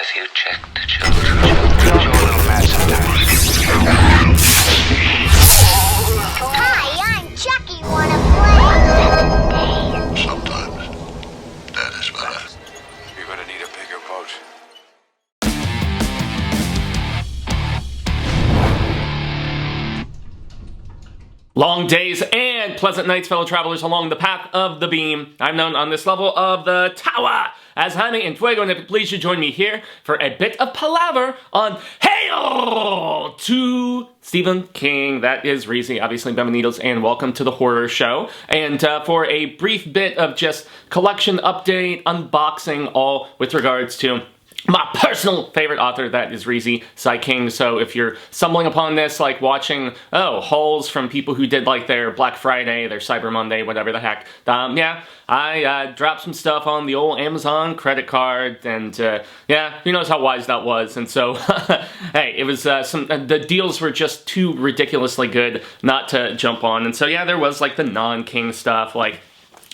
Have you checked the children? You're a little mad sometimes. Hi, I'm Chucky. Wanna play? Sometimes that is better. You're gonna need a bigger boat. Long days and pleasant nights, fellow travelers along the path of the beam. I'm known on this level of the tower as Jaime and Fuego, and if it please you join me here for a bit of palaver on Hail to Stephen King. That is Reezy, obviously bienvenidos, and welcome to the horror show. And for a brief bit of just collection update, unboxing, all with regards to my personal favorite author, that is Thankee Sai King. So if you're stumbling upon this, like watching, hauls from people who did like their Black Friday, their Cyber Monday, whatever the heck, yeah, I dropped some stuff on the old Amazon credit card, and yeah, who knows how wise that was. And so, hey, it was the deals were just too ridiculously good not to jump on. And so yeah, there was like the non-King stuff, like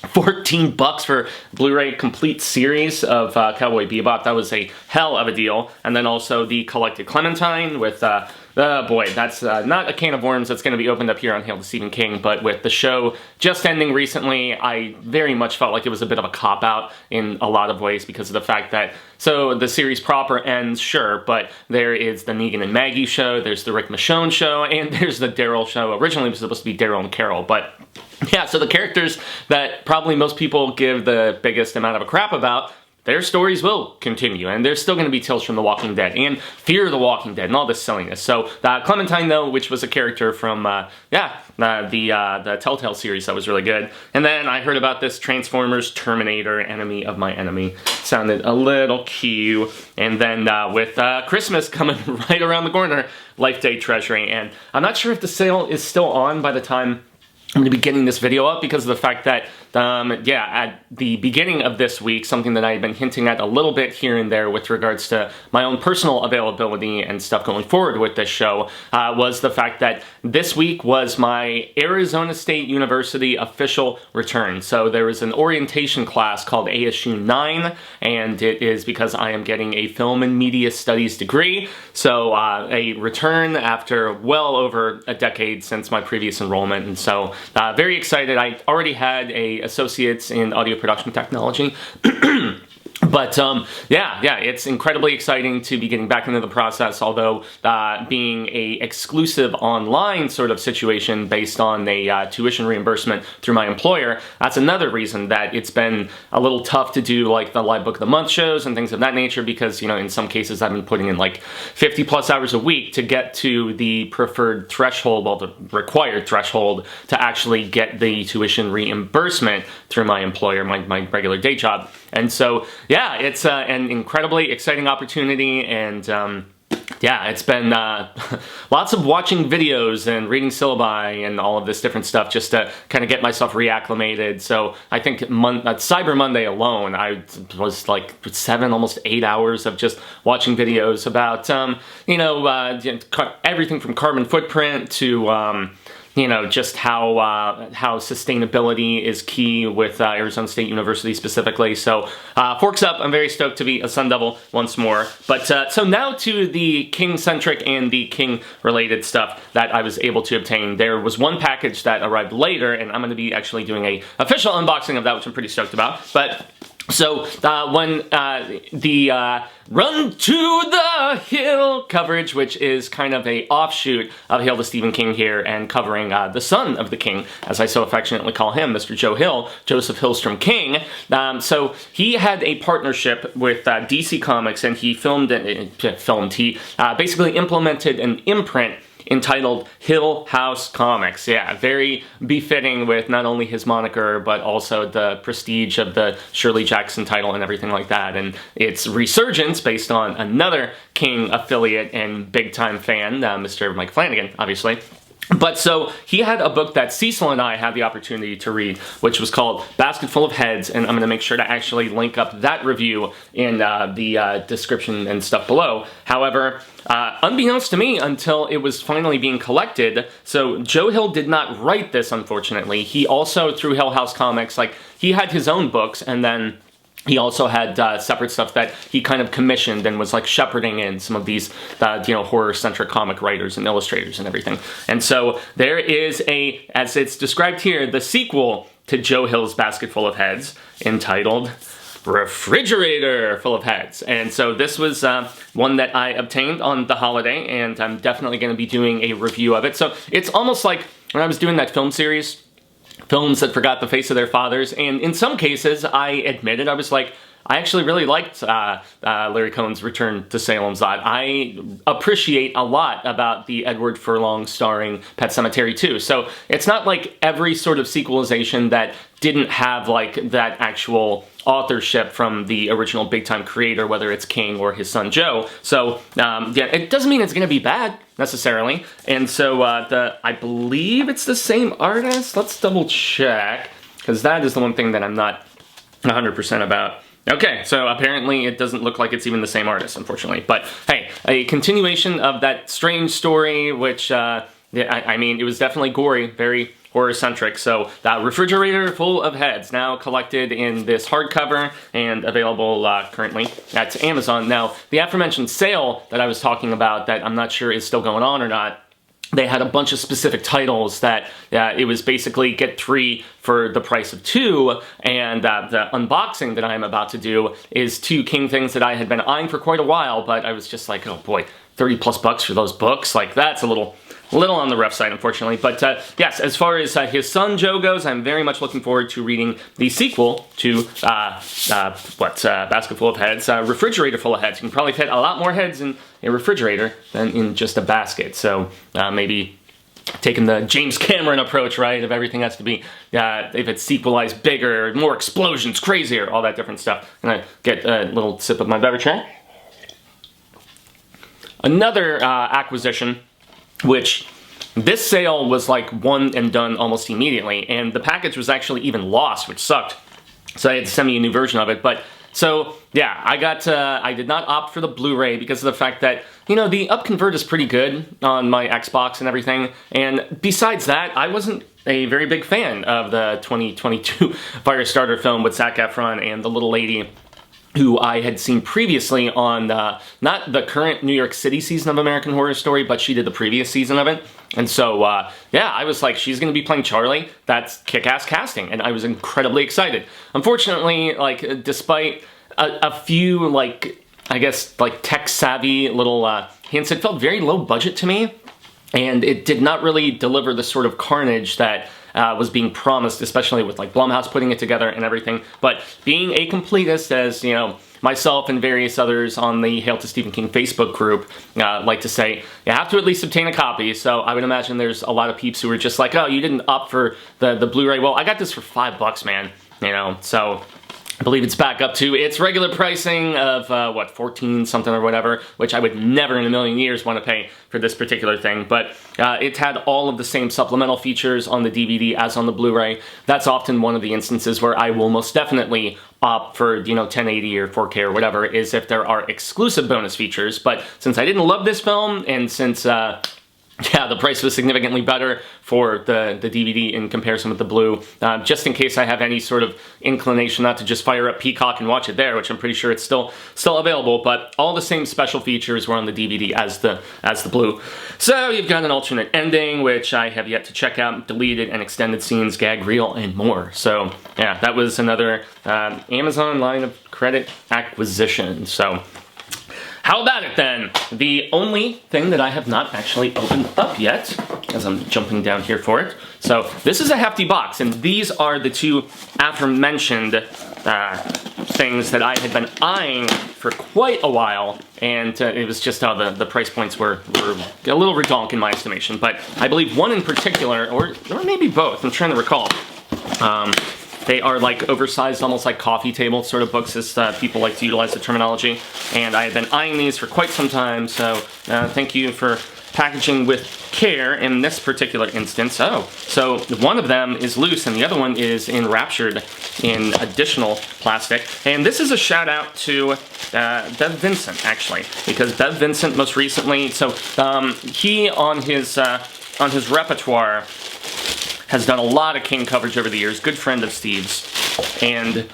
$14 for Blu-ray complete series of Cowboy Bebop. That was a hell of a deal. And then also the Collected Clementine with, boy, that's not a can of worms that's going to be opened up here on Hail to Stephen King, but with the show just ending recently, I very much felt like it was a bit of a cop-out in a lot of ways because of the fact that, so the series proper ends, sure, but there is the Negan and Maggie show, there's the Rick Michonne show, and there's the Daryl show. Originally it was supposed to be Daryl and Carol, but yeah, so the characters that probably most people give the biggest amount of a crap about, their stories will continue, and there's still going to be Tales from the Walking Dead, and Fear of the Walking Dead, and all this silliness. So, Clementine, though, which was a character from, the Telltale series that was really good. And then I heard about this Transformers Terminator, Enemy of My Enemy. Sounded a little cute. And then with Christmas coming right around the corner, Life Day Treasury. And I'm not sure if the sale is still on by the time I'm going to be getting this video up because of the fact that, at the beginning of this week, something that I had been hinting at a little bit here and there with regards to my own personal availability and stuff going forward with this show, was the fact that this week was my Arizona State University official return. So there was an orientation class called ASU 9, and it is because I am getting a film and media studies degree. So a return after well over a decade since my previous enrollment, and so very excited. I already had a associate's in audio production technology. But, it's incredibly exciting to be getting back into the process, although being a exclusive online sort of situation based on a tuition reimbursement through my employer, that's another reason that it's been a little tough to do like the Live Book of the Month shows and things of that nature because, in some cases I've been putting in like 50 plus hours a week to get to the preferred threshold, well, the required threshold to actually get the tuition reimbursement through my employer, my regular day job. And so, yeah, it's an incredibly exciting opportunity, and it's been lots of watching videos and reading syllabi and all of this different stuff just to kind of get myself reacclimated. So I think Cyber Monday alone, I was like 7, almost 8 hours of just watching videos about, everything from carbon footprint to just how sustainability is key with Arizona State University specifically. So, forks up, I'm very stoked to be a Sun Devil once more. But, so now to the King-centric and the King-related stuff that I was able to obtain. There was one package that arrived later, and I'm going to be actually doing a official unboxing of that, which I'm pretty stoked about. But so, when the Run to the Hill coverage, which is kind of a offshoot of Hail to Stephen King here, and covering the son of the King, as I so affectionately call him, Mr. Joe Hill, Joseph Hillstrom King. So he had a partnership with DC Comics, and he he basically implemented an imprint entitled Hill House Comics. Yeah, very befitting with not only his moniker, but also the prestige of the Shirley Jackson title and everything like that, and its resurgence based on another King affiliate and big-time fan, Mr. Mike Flanagan, obviously. But so, he had a book that Cecil and I had the opportunity to read, which was called Basket Full of Heads, and I'm going to make sure to actually link up that review in the description and stuff below. However, unbeknownst to me until it was finally being collected, so Joe Hill did not write this, unfortunately. He also, through Hill House Comics, he had his own books, and then he also had separate stuff that he kind of commissioned and was like shepherding in some of these, horror-centric comic writers and illustrators and everything. And so there is as it's described here, the sequel to Joe Hill's Basket Full of Heads, entitled Refrigerator Full of Heads. And so this was one that I obtained on the holiday, and I'm definitely going to be doing a review of it. So it's almost like when I was doing that film series, films that forgot the face of their fathers, and in some cases, I admitted, I was like, I actually really liked Larry Cohen's Return to Salem's Lot. I appreciate a lot about the Edward Furlong starring Pet Sematary 2. So it's not like every sort of sequelization that didn't have like that actual authorship from the original big-time creator, whether it's King or his son Joe. So it doesn't mean it's going to be bad necessarily. And so I believe it's the same artist. Let's double check, because that is the one thing that I'm not 100% about. Okay, so apparently it doesn't look like it's even the same artist, unfortunately. But hey, a continuation of that strange story, which, I mean, it was definitely gory, very horror-centric. So that Refrigerator Full of Heads, now collected in this hardcover and available currently at Amazon. Now, the aforementioned sale that I was talking about, that I'm not sure is still going on or not, they had a bunch of specific titles that it was basically get 3 for the price of 2, and the unboxing that I'm about to do is 2 King things that I had been eyeing for quite a while, but I was just like, oh boy, 30 plus bucks for those books? Like, that's a little on the rough side, unfortunately. But yes, as far as his son Joe goes, I'm very much looking forward to reading the sequel to Basket Full of Heads, Refrigerator Full of Heads. You can probably fit a lot more heads in a refrigerator than in just a basket. So maybe taking the James Cameron approach, right, of everything has to be, if it's sequelized, bigger, more explosions, crazier, all that different stuff. And I get a little sip of my beverage here. Another acquisition, which this sale was like one and done almost immediately, and the package was actually even lost, which sucked. So I had to send me a new version of it. But so yeah, I did not opt for the Blu-ray because of the fact that, the upconvert is pretty good on my Xbox and everything. And besides that, I wasn't a very big fan of the 2022 Firestarter film with Zac Efron and the little lady who I had seen previously on, not the current New York City season of American Horror Story, but she did the previous season of it. And so, I was like, she's going to be playing Charlie. That's kick-ass casting, and I was incredibly excited. Unfortunately, like, despite a few, like, I guess, like, tech-savvy little hints, it felt very low budget to me, and it did not really deliver the sort of carnage that was being promised, especially with like Blumhouse putting it together and everything. But being a completist, as myself and various others on the Hail to Stephen King Facebook group like to say, you have to at least obtain a copy. So I would imagine there's a lot of peeps who are just like, oh, you didn't opt for the Blu-ray. Well, I got this for $5, man. So I believe it's back up to its regular pricing of, 14 something or whatever, which I would never in a million years want to pay for this particular thing. But it had all of the same supplemental features on the DVD as on the Blu-ray. That's often one of the instances where I will most definitely opt for, 1080 or 4K or whatever, is if there are exclusive bonus features. But since I didn't love this film, and since the price was significantly better for the DVD in comparison with the Blu. Just in case I have any sort of inclination not to just fire up Peacock and watch it there, which I'm pretty sure it's still available, but all the same special features were on the DVD as the Blu. So you've got an alternate ending, which I have yet to check out, deleted and extended scenes, gag reel, and more. So yeah, that was another Amazon line of credit acquisition. So how about it then? The only thing that I have not actually opened up yet, as I'm jumping down here for it. So this is a hefty box, and these are the 2 aforementioned things that I had been eyeing for quite a while, and it was just how the price points were a little redonk in my estimation. But I believe one in particular, or maybe both, I'm trying to recall. They are like oversized, almost like coffee table sort of books, as people like to utilize the terminology. And I have been eyeing these for quite some time, so thank you for packaging with care in this particular instance. Oh, so one of them is loose and the other one is enraptured in additional plastic. And this is a shout out to Bev Vincent, actually, because Bev Vincent most recently, so he on his repertoire has done a lot of King coverage over the years, good friend of Steve's, and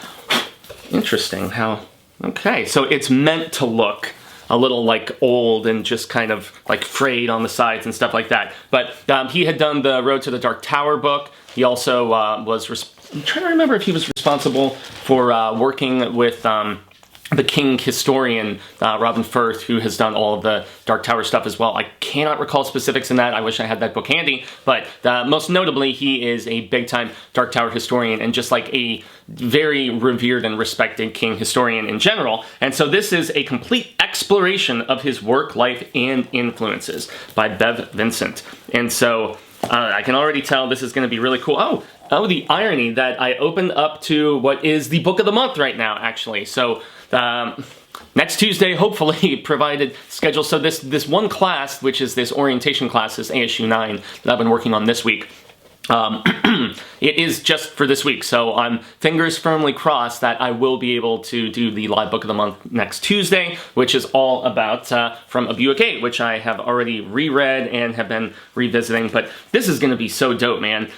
Interesting how, okay, so it's meant to look a little like old and just kind of like frayed on the sides and stuff like that. But he had done the Road to the Dark Tower book. He also was, I'm trying to remember if he was responsible for working with the King historian, Robin Firth, who has done all of the Dark Tower stuff as well. I cannot recall specifics in that. I wish I had that book handy. But most notably, he is a big-time Dark Tower historian and just like a very revered and respected King historian in general. And so this is a complete exploration of his work, life, and influences by Bev Vincent. And so I can already tell this is going to be really cool. Oh, the irony that I opened up to what is the book of the month right now, actually. So next Tuesday, hopefully, provided schedule. So this one class, which is this orientation class, is ASU 9 that I've been working on this week. It is just for this week, so I'm fingers firmly crossed that I will be able to do the live book of the month next Tuesday, which is all about From a Buick 8, which I have already reread and have been revisiting. But this is going to be so dope, man.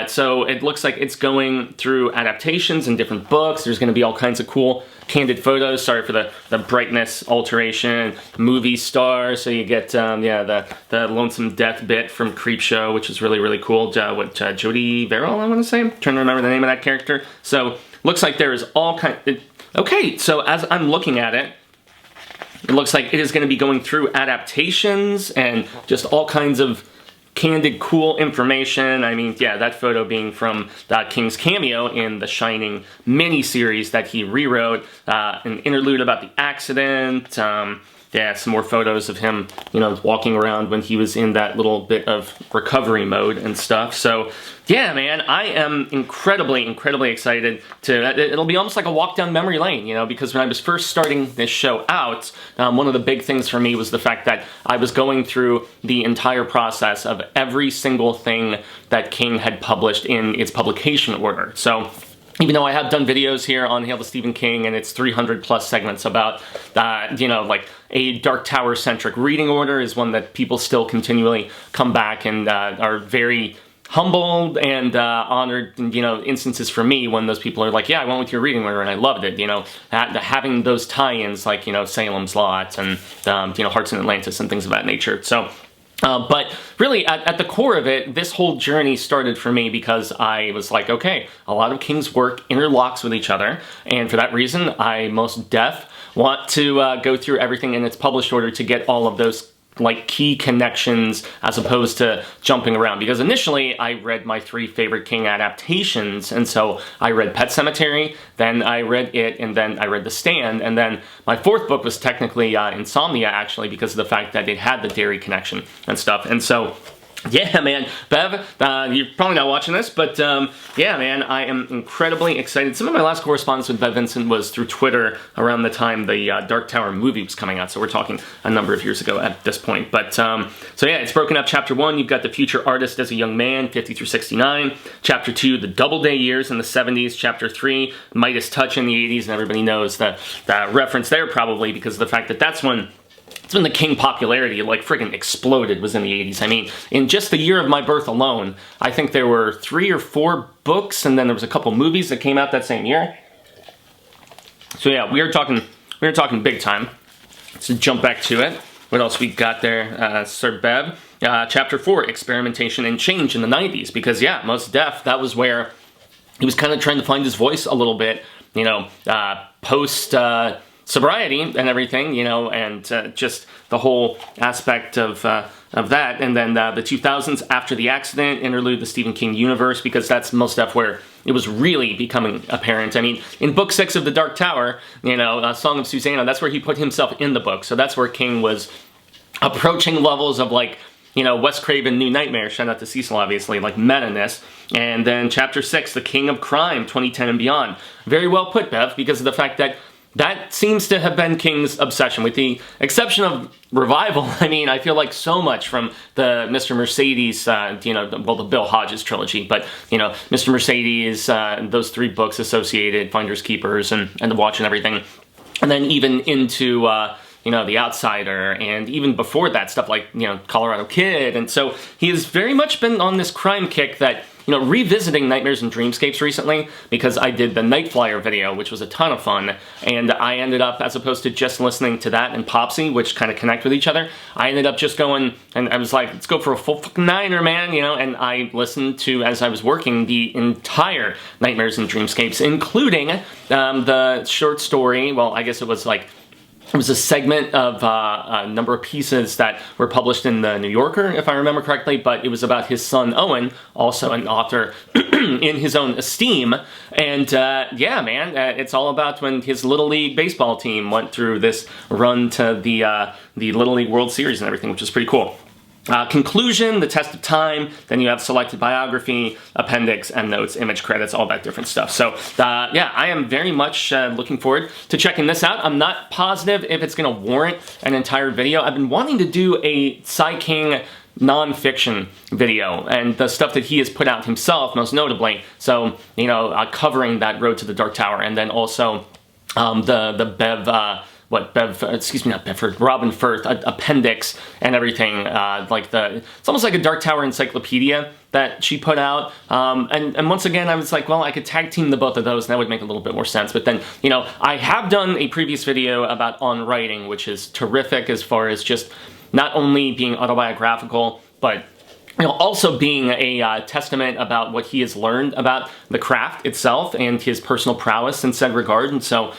So it looks like it's going through adaptations and different books. There's going to be all kinds of cool candid photos. Sorry for the brightness alteration. Movie star, so you get the Lonesome Death bit from Creepshow, which is really, really cool. Jodie Verrill, I want to say. I'm trying to remember the name of that character. So looks like there is all kind. Okay, so as I'm looking at it, it looks like it is going to be going through adaptations and just all kinds of candid, cool information. I mean, yeah, that photo being from King's cameo in the Shining miniseries that he rewrote, an interlude about the accident, yeah, some more photos of him, walking around when he was in that little bit of recovery mode and stuff. So, yeah, man, I am incredibly, incredibly excited it'll be almost like a walk down memory lane, because when I was first starting this show out, one of the big things for me was the fact that I was going through the entire process of every single thing that King had published in its publication order. So, even though I have done videos here on Hail to Stephen King and its 300 plus segments about, like a Dark Tower centric reading order is one that people still continually come back and are very humbled and honored, instances for me when those people are like, yeah, I went with your reading order and I loved it, having those tie-ins like, Salem's Lot and, Hearts in Atlantis and things of that nature. So, but really, at the core of it, this whole journey started for me because I was like, okay, a lot of King's work interlocks with each other, and for that reason, I most want to go through everything in its published order to get all of those like key connections as opposed to jumping around, because initially I read my 3 favorite King adaptations, and so I read Pet Sematary, then I read It, and then I read The Stand, and then my 4th book was technically Insomnia, actually, because of the fact that it had the dairy connection and stuff. And so yeah, man, Bev, you're probably not watching this, but yeah, man, I am incredibly excited. Some of my last correspondence with Bev Vincent was through Twitter around the time the Dark Tower movie was coming out, so we're talking a number of years ago at this point. But, so yeah, it's broken up. Chapter 1, you've got the future artist as a young man, 50 through 69. Chapter 2, the Doubleday years in the 70s. Chapter 3, Midas Touch in the 80s, and everybody knows the reference there probably because of the fact that that's when the King popularity, like, friggin' exploded, was in the 80s. I mean, in just the year of my birth alone, I think there were 3 or 4 books, and then there was a couple movies that came out that same year. So yeah, we are talking big time. So jump back to it. What else we got there, Sir Bev? Chapter 4, Experimentation and Change in the 90s, because yeah, most def, that was where he was kind of trying to find his voice a little bit, post sobriety and everything, and just the whole aspect of that. And then the 2000s, After the Accident, interlude the Stephen King universe, because that's most stuff where it was really becoming apparent. I mean, in book 6 of The Dark Tower, Song of Susanna, that's where he put himself in the book. So that's where King was approaching levels of, like, Wes Craven, New Nightmare, shout out to Cecil, obviously, like meta-ness. And then Chapter 6, The King of Crime, 2010 and beyond. Very well put, Bev, because of the fact that that seems to have been King's obsession, with the exception of Revival. I mean, I feel like so much from the Mr. Mercedes, the Bill Hodges trilogy, but, Mr. Mercedes, those 3 books associated, Finders Keepers, and The Watch and everything. And then even into, The Outsider, and even before that, stuff like, Colorado Kid. And so he has very much been on this crime kick that revisiting Nightmares and Dreamscapes recently because I did the Night Flyer video, which was a ton of fun, and I ended up, as opposed to just listening to that and Popsy, which kind of connect with each other, I ended up just going, and I was like, let's go for a full fucking niner, man, and I listened to, as I was working, the entire Nightmares and Dreamscapes, including the short story, well, I guess it was a segment of a number of pieces that were published in the New Yorker, if I remember correctly, but it was about his son Owen, also an author in his own esteem, and yeah, man, it's all about when his Little League baseball team went through this run to the Little League World Series and everything, which is pretty cool. Conclusion, the test of time, then you have selected biography, appendix, endnotes, image credits, all that different stuff. So, yeah, I am very much looking forward to checking this out. I'm not positive if it's going to warrant an entire video. I've been wanting to do a Sai King non-fiction video, and the stuff that he has put out himself, most notably. So, covering that Road to the Dark Tower, and then also the Robin Firth appendix and everything, it's almost like a Dark Tower encyclopedia that she put out, and once again I was like, well, I could tag team the both of those and that would make a little bit more sense, but then, I have done a previous video about On Writing, which is terrific as far as just not only being autobiographical, but also being a testament about what he has learned about the craft itself and his personal prowess in said regard. And so,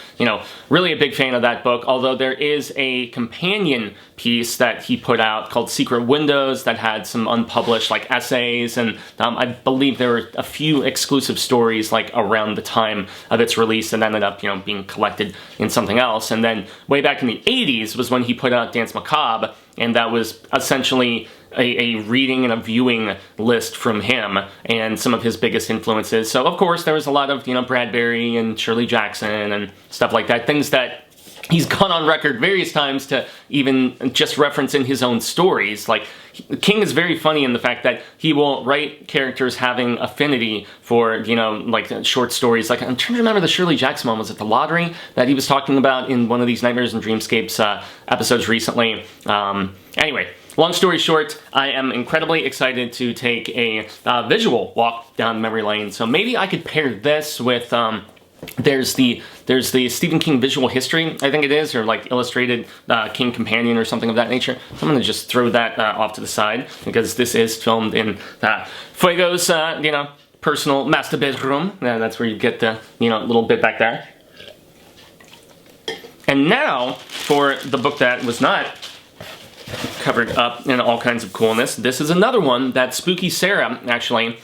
really a big fan of that book, although there is a companion piece that he put out called Secret Windows that had some unpublished essays, and I believe there were a few exclusive stories around the time of its release and ended up being collected in something else. And then way back in the 80s was when he put out Dance Macabre, and that was essentially a reading and a viewing list from him and some of his biggest influences. So, of course, there was a lot of, Bradbury and Shirley Jackson and stuff like that, things that he's gone on record various times to even just reference in his own stories. King is very funny in the fact that he will write characters having affinity for, short stories. I'm trying to remember the Shirley Jackson one. Was it The Lottery that he was talking about in one of these Nightmares and Dreamscapes episodes recently? Anyway, long story short, I am incredibly excited to take a visual walk down memory lane. So maybe I could pair this with, there's the Stephen King visual history, I think it is, or illustrated King Companion or something of that nature. So I'm going to just throw that off to the side because this is filmed in Fuego's, personal master bedroom. That's where you get the, little bit back there. And now for the book that was not covered up in all kinds of coolness. This is another one that Spooky Sarah, actually,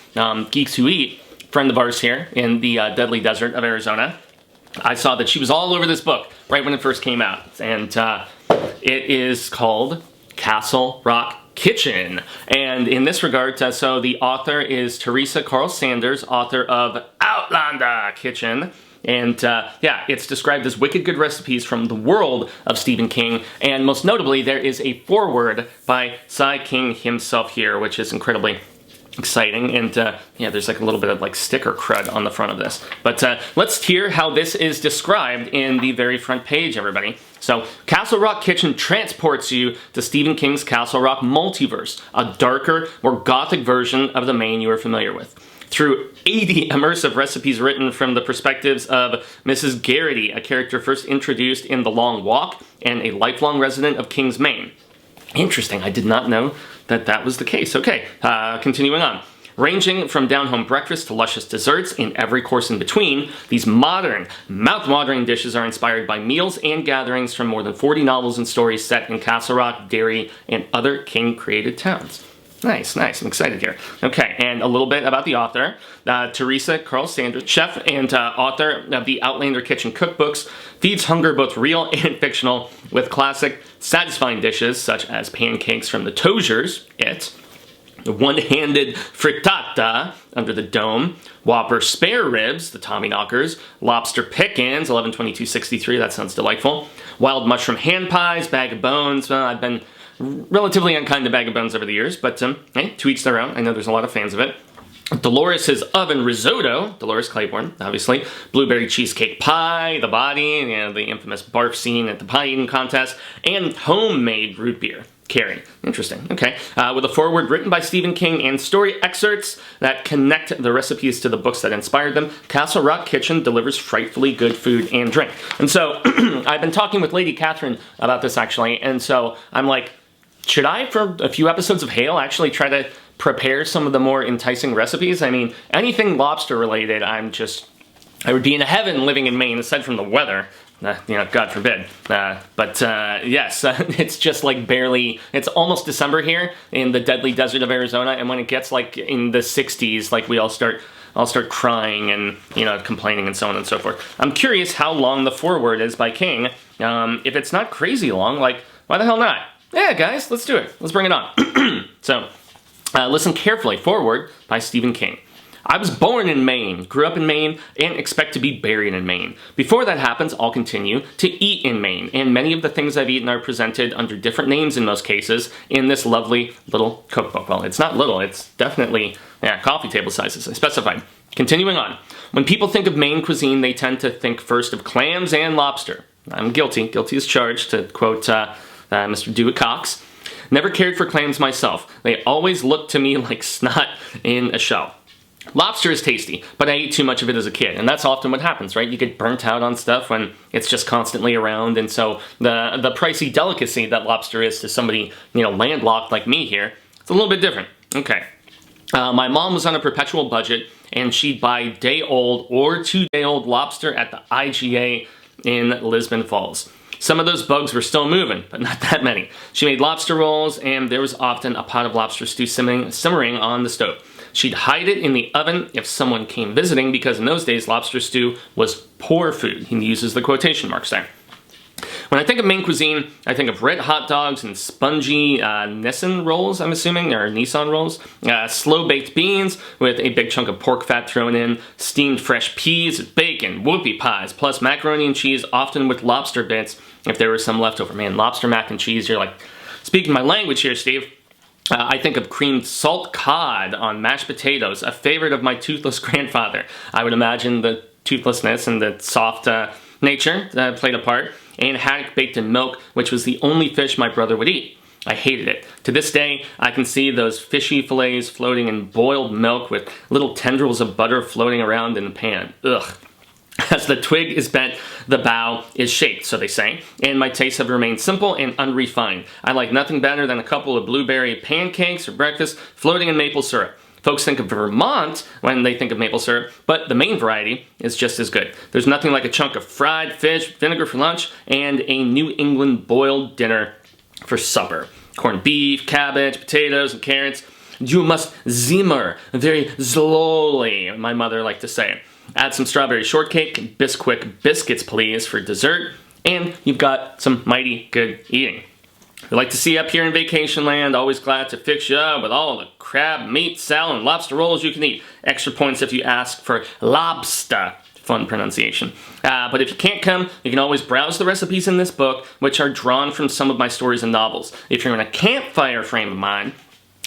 Geeks Who Eat, friend of ours here in the deadly desert of Arizona. I saw that she was all over this book right when it first came out, and it is called Castle Rock Kitchen. And in this regard, so the author is Teresa Carl Sanders, author of Outlander Kitchen. And yeah, it's described as wicked good recipes from the world of Stephen King, and most notably there is a foreword by Sai King himself here, which is incredibly exciting, and yeah, there's a little bit of sticker crud on the front of this. But let's hear how this is described in the very front page, everybody. So, Castle Rock Kitchen transports you to Stephen King's Castle Rock multiverse, a darker, more gothic version of the Maine you are familiar with. Through 80 immersive recipes written from the perspectives of Mrs. Garrity, a character first introduced in The Long Walk and a lifelong resident of King's Maine. Interesting, I did not know that that was the case. Okay, continuing on. Ranging from down-home breakfast to luscious desserts in every course in between, these modern, mouth-watering dishes are inspired by meals and gatherings from more than 40 novels and stories set in Castle Rock, Derry, and other King-created towns. Nice, nice. I'm excited here. Okay, and a little bit about the author. Teresa Carl Sanders, chef and author of the Outlander Kitchen cookbooks, feeds hunger both real and fictional with classic, satisfying dishes such as pancakes from the Toziers, the one-handed frittata under the dome, Whopper spare ribs, the Tommyknockers, lobster pickins, 11/22/63, that sounds delightful, wild mushroom hand pies, bag of bones. I've been relatively unkind to bag of bones over the years, but hey, to each their own. I know there's a lot of fans of it. Dolores' oven risotto, Dolores Claiborne, obviously, blueberry cheesecake pie, the body, the infamous barf scene at the pie eating contest, and homemade root beer. Carrie. Interesting. Okay. With a foreword written by Stephen King and story excerpts that connect the recipes to the books that inspired them, Castle Rock Kitchen delivers frightfully good food and drink. And so I've been talking with Lady Catherine about this actually, and so I'm like, should I, for a few episodes of Hail, actually try to prepare some of the more enticing recipes? I mean, anything lobster related, I would be in heaven living in Maine, aside from the weather. God forbid. Yes, it's just like barely, it's almost December here in the deadly desert of Arizona, and when it gets like in the 60s, like I'll start crying and, complaining and so on and so forth. I'm curious how long the foreword is by King. If it's not crazy long, like, why the hell not? Yeah, guys, let's do it. Let's bring it on. So, listen carefully. Foreword by Stephen King. I was born in Maine, grew up in Maine, and expect to be buried in Maine. Before that happens, I'll continue to eat in Maine, and many of the things I've eaten are presented under different names in most cases in this lovely little cookbook. Well, it's not little, it's definitely, coffee table sizes, I specified. Continuing on. When people think of Maine cuisine, they tend to think first of clams and lobster. I'm guilty as charged, to quote Mr. Dewitt Cox. Never cared for clams myself. They always looked to me like snot in a shell. Lobster is tasty, but I ate too much of it as a kid, and that's often what happens, right? You get burnt out on stuff when it's just constantly around, and so the pricey delicacy that lobster is to somebody, landlocked like me here, it's a little bit different. Okay. My mom was on a perpetual budget, and she'd buy day-old or two-day-old lobster at the IGA in Lisbon Falls. Some of those bugs were still moving, but not that many. She made lobster rolls, and there was often a pot of lobster stew simmering on the stove. She'd hide it in the oven if someone came visiting, because in those days, lobster stew was poor food. He uses the quotation marks there. When I think of Maine cuisine, I think of red hot dogs and spongy Nissan rolls, I'm assuming, or Nissan rolls, slow-baked beans with a big chunk of pork fat thrown in, steamed fresh peas, bacon, whoopie pies, plus macaroni and cheese, often with lobster bits if there was some left over. Man, lobster mac and cheese, you're like, speaking my language here, Steve. I think of creamed salt cod on mashed potatoes, a favorite of my toothless grandfather. I would imagine the toothlessness and the soft nature played a part, and haddock baked in milk, which was the only fish my brother would eat. I hated it. To this day, I can see those fishy fillets floating in boiled milk with little tendrils of butter floating around in the pan. Ugh. As the twig is bent, the bough is shaped, so they say, and my tastes have remained simple and unrefined. I like nothing better than a couple of blueberry pancakes for breakfast floating in maple syrup. Folks think of Vermont when they think of maple syrup, but the Maine variety is just as good. There's nothing like a chunk of fried fish, vinegar for lunch, and a New England boiled dinner for supper. Corned beef, cabbage, potatoes, and carrots. You must simmer very slowly, my mother liked to say. Add some strawberry shortcake and Bisquick biscuits, please, for dessert, and you've got some mighty good eating. We like to see you up here in vacation land, always glad to fix you up with all the crab, meat, salad, and lobster rolls you can eat. Extra points if you ask for lobster. Fun pronunciation. But if you can't come, you can always browse the recipes in this book, which are drawn from some of my stories and novels. If you're in a campfire frame of mind,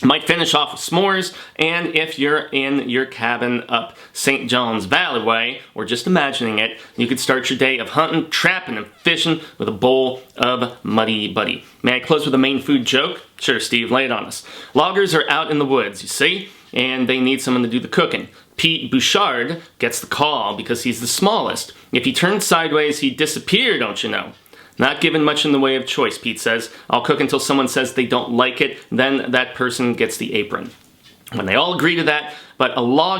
might finish off with s'mores, and if you're in your cabin up St. John's Valley way, or just imagining it, you could start your day of hunting, trapping, and fishing with a bowl of Muddy Buddy. May I close with a Maine food joke? Sure, Steve, lay it on us. Loggers are out in the woods, you see, and they need someone to do the cooking. Pete Bouchard gets the call because he's the smallest. If he turned sideways, he'd disappear, don't you know? Not given much in the way of choice, Pete says. I'll cook until someone says they don't like it, then that person gets the apron. When they all agree to that, they all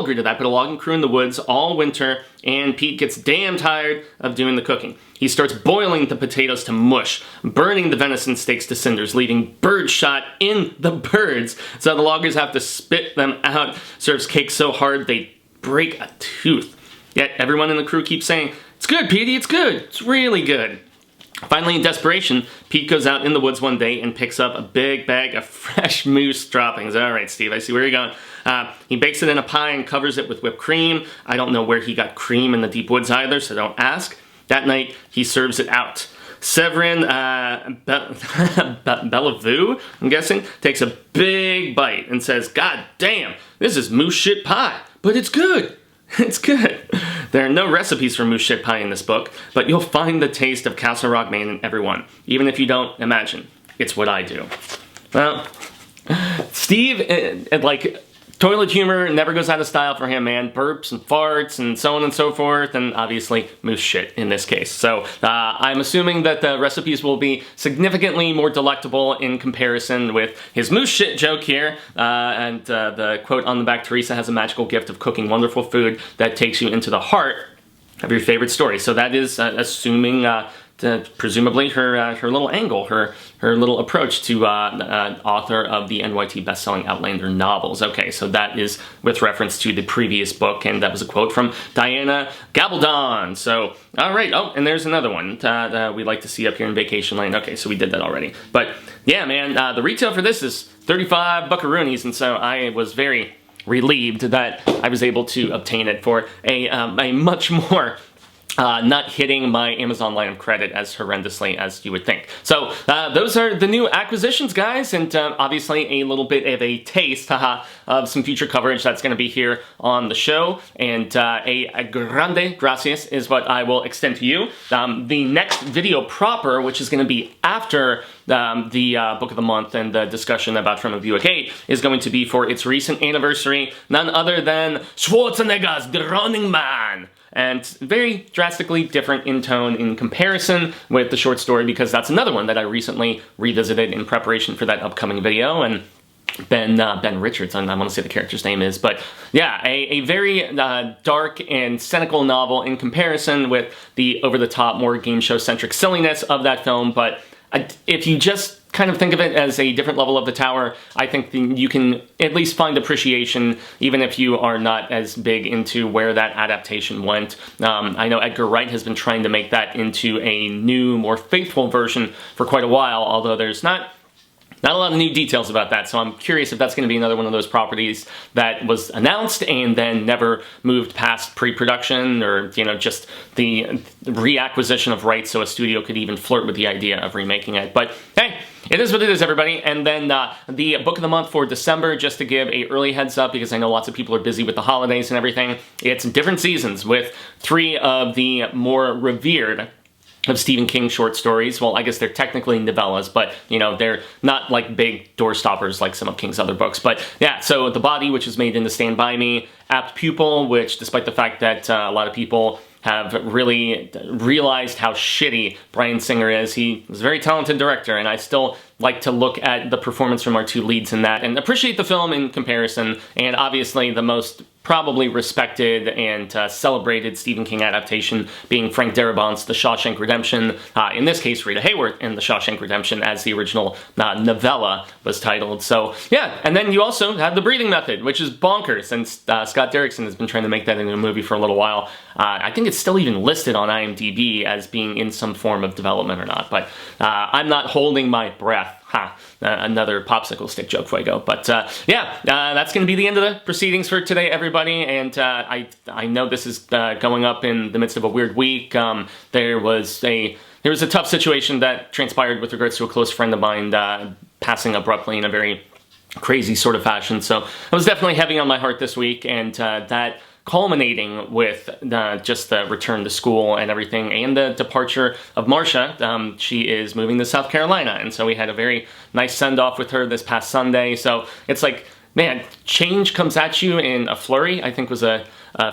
agree to that, but a logging crew in the woods all winter, and Pete gets damn tired of doing the cooking. He starts boiling the potatoes to mush, burning the venison steaks to cinders, leaving bird shot in the birds, so the loggers have to spit them out. Serves cake so hard they break a tooth. Yet everyone in the crew keeps saying, "It's good, Petey, it's good. It's really good." Finally, in desperation, Pete goes out in the woods one day and picks up a big bag of fresh moose droppings. All right, Steve, I see where you're going. He bakes it in a pie and covers it with whipped cream. I don't know where he got cream in the deep woods either, so don't ask. That night, he serves it out. Severin Bellevue, I'm guessing, takes a big bite and says, "God damn, this is moose shit pie, but it's good." It's good. There are no recipes for moose shit pie in this book, but you'll find the taste of Castle Rock, Maine in everyone, even if you don't imagine. It's what I do. Well, Steve, like, toilet humor never goes out of style for him, man. Burps and farts and so on and so forth, and obviously moose shit in this case. So I'm assuming that the recipes will be significantly more delectable in comparison with his moose shit joke here. And the quote on the back, Teresa has a magical gift of cooking wonderful food that takes you into the heart of your favorite story. So that is assuming presumably her little angle, her little approach to author of the NYT bestselling Outlander novels. Okay, so that is with reference to the previous book, and that was a quote from Diana Gabaldon. So, all right. Oh, and there's another one that we like to see up here in Vacation Lane. Okay, so we did that already. But yeah, man, the retail for this is 35 buckaroonies, and so I was very relieved that I was able to obtain it for a much more not hitting my Amazon line of credit as horrendously as you would think. So those are the new acquisitions, guys, and obviously a little bit of a taste of some future coverage that's going to be here on the show, and a grande gracias is what I will extend to you. The next video proper, which is going to be after the Book of the Month and the discussion about From a Buick 8, is going to be for its recent anniversary, none other than Schwarzenegger's The Running Man. And very drastically different in tone in comparison with the short story, because that's another one that I recently revisited in preparation for that upcoming video. And Ben Richards, I want to say the character's name is, but yeah, a very dark and cynical novel in comparison with the over-the-top, more game show-centric silliness of that film. But if you just kind of think of it as a different level of The Tower, I think you can at least find appreciation, even if you are not as big into where that adaptation went. I know Edgar Wright has been trying to make that into a new, more faithful version for quite a while, although there's not a lot of new details about that, so I'm curious if that's going to be another one of those properties that was announced and then never moved past pre-production, or, you know, just the reacquisition of rights so a studio could even flirt with the idea of remaking it. But hey, it is what it is, everybody. And then the Book of the Month for December, just to give a early heads up, because I know lots of people are busy with the holidays and everything, it's different seasons with 3 of the more revered of Stephen King short stories. Well, I guess they're technically novellas, but, you know, they're not like big doorstoppers like some of King's other books. But yeah, so The Body, which is made into Stand By Me, Apt Pupil, which, despite the fact that a lot of people have really realized how shitty Bryan Singer is, he was a very talented director, and I still like to look at the performance from our 2 leads in that and appreciate the film in comparison. And obviously the most probably respected and celebrated Stephen King adaptation being Frank Darabont's The Shawshank Redemption, in this case Rita Hayworth in The Shawshank Redemption, as the original novella was titled. So yeah, and then you also have The Breathing Method, which is bonkers, and Scott Derrickson has been trying to make that into a movie for a little while. I think it's still even listed on IMDb as being in some form of development or not, but I'm not holding my breath. Another popsicle stick joke, Fuego. But yeah, that's going to be the end of the proceedings for today, everybody. And I know this is going up in the midst of a weird week. There was a tough situation that transpired with regards to a close friend of mine passing abruptly in a very crazy sort of fashion. So it was definitely heavy on my heart this week, and that culminating with just the return to school and everything, and the departure of Marcia. She is moving to South Carolina, and so we had a very nice send-off with her this past Sunday. So it's like, man, change comes at you in a flurry, I think was a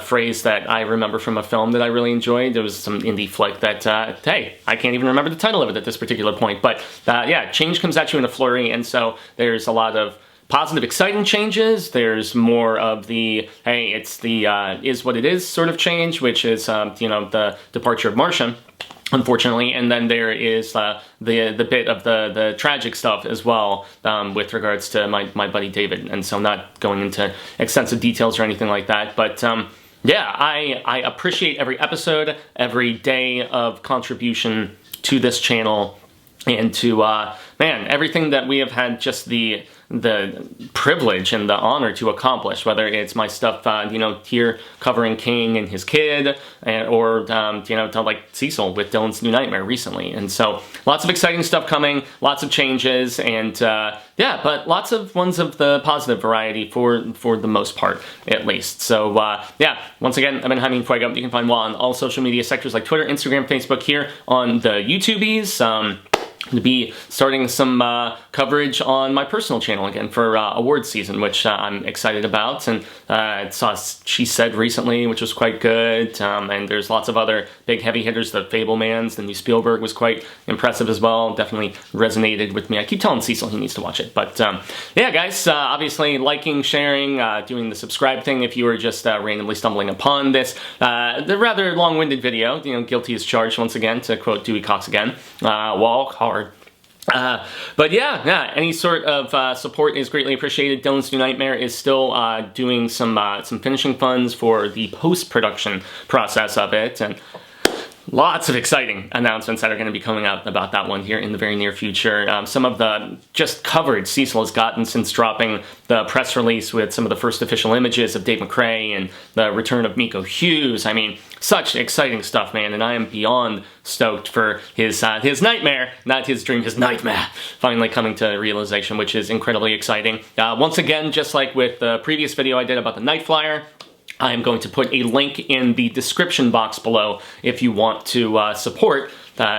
phrase that I remember from a film that I really enjoyed. There was some indie flick that, hey, I can't even remember the title of it at this particular point, but yeah, change comes at you in a flurry, and so there's a lot of positive, exciting changes. There's more of the, hey, it's the is what it is sort of change, which is, you know, the departure of Marcia, unfortunately. And then there is the bit of the tragic stuff as well, with regards to my buddy David. And so not going into extensive details or anything like that. But yeah, I appreciate every episode, every day of contribution to this channel, and to, man, everything that we have had just the the privilege and the honor to accomplish, whether it's my stuff, here covering King and his kid, or, like Cecil with Dylan's New Nightmare recently. And so lots of exciting stuff coming, lots of changes, and but lots of ones of the positive variety for the most part, at least. So once again, I've been Jaime Fuego. You can find Wall on all social media sectors like Twitter, Instagram, Facebook, here on the YouTubies. To be starting some coverage on my personal channel again for awards season, which I'm excited about, and I saw She Said recently, which was quite good, and there's lots of other big heavy hitters. The Fablemans, the new Spielberg was quite impressive as well, definitely resonated with me. I keep telling Cecil he needs to watch it, but yeah guys, obviously liking, sharing, doing the subscribe thing if you were just randomly stumbling upon this, the rather long-winded video, guilty as charged once again, to quote Dewey Cox again, walk hard. But yeah, any sort of support is greatly appreciated. Dylan's New Nightmare is still doing some finishing funds for the post-production process of it, and lots of exciting announcements that are going to be coming out about that one here in the very near future. Some of the just coverage Cecil has gotten since dropping the press release with some of the first official images of Dave McRae and the return of Miko Hughes. I mean, such exciting stuff, man, and I am beyond stoked for his nightmare, not his dream, his nightmare, finally coming to realization, which is incredibly exciting. Once again, just like with the previous video I did about the Night Flyer, I am going to put a link in the description box below if you want to support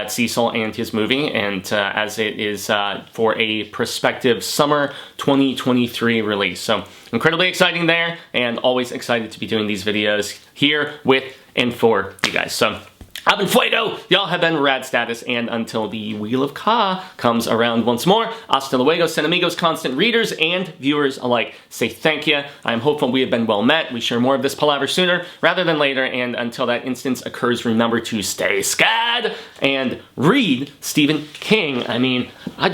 Cecil and his movie, and as it is for a prospective summer 2023 release. So incredibly exciting there, and always excited to be doing these videos here with and for you guys. So I've been Fuego, y'all have been Rad Status, and until the Wheel of Ka comes around once more, hasta luego, amigos, constant readers and viewers alike. Say thank you. I am hopeful we have been well met. We share more of this palaver sooner rather than later, and until that instance occurs, remember to stay scad and read Stephen King. I mean, I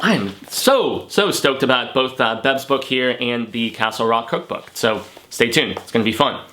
am so stoked about both Bev's book here and the Castle Rock cookbook. So stay tuned, it's gonna be fun.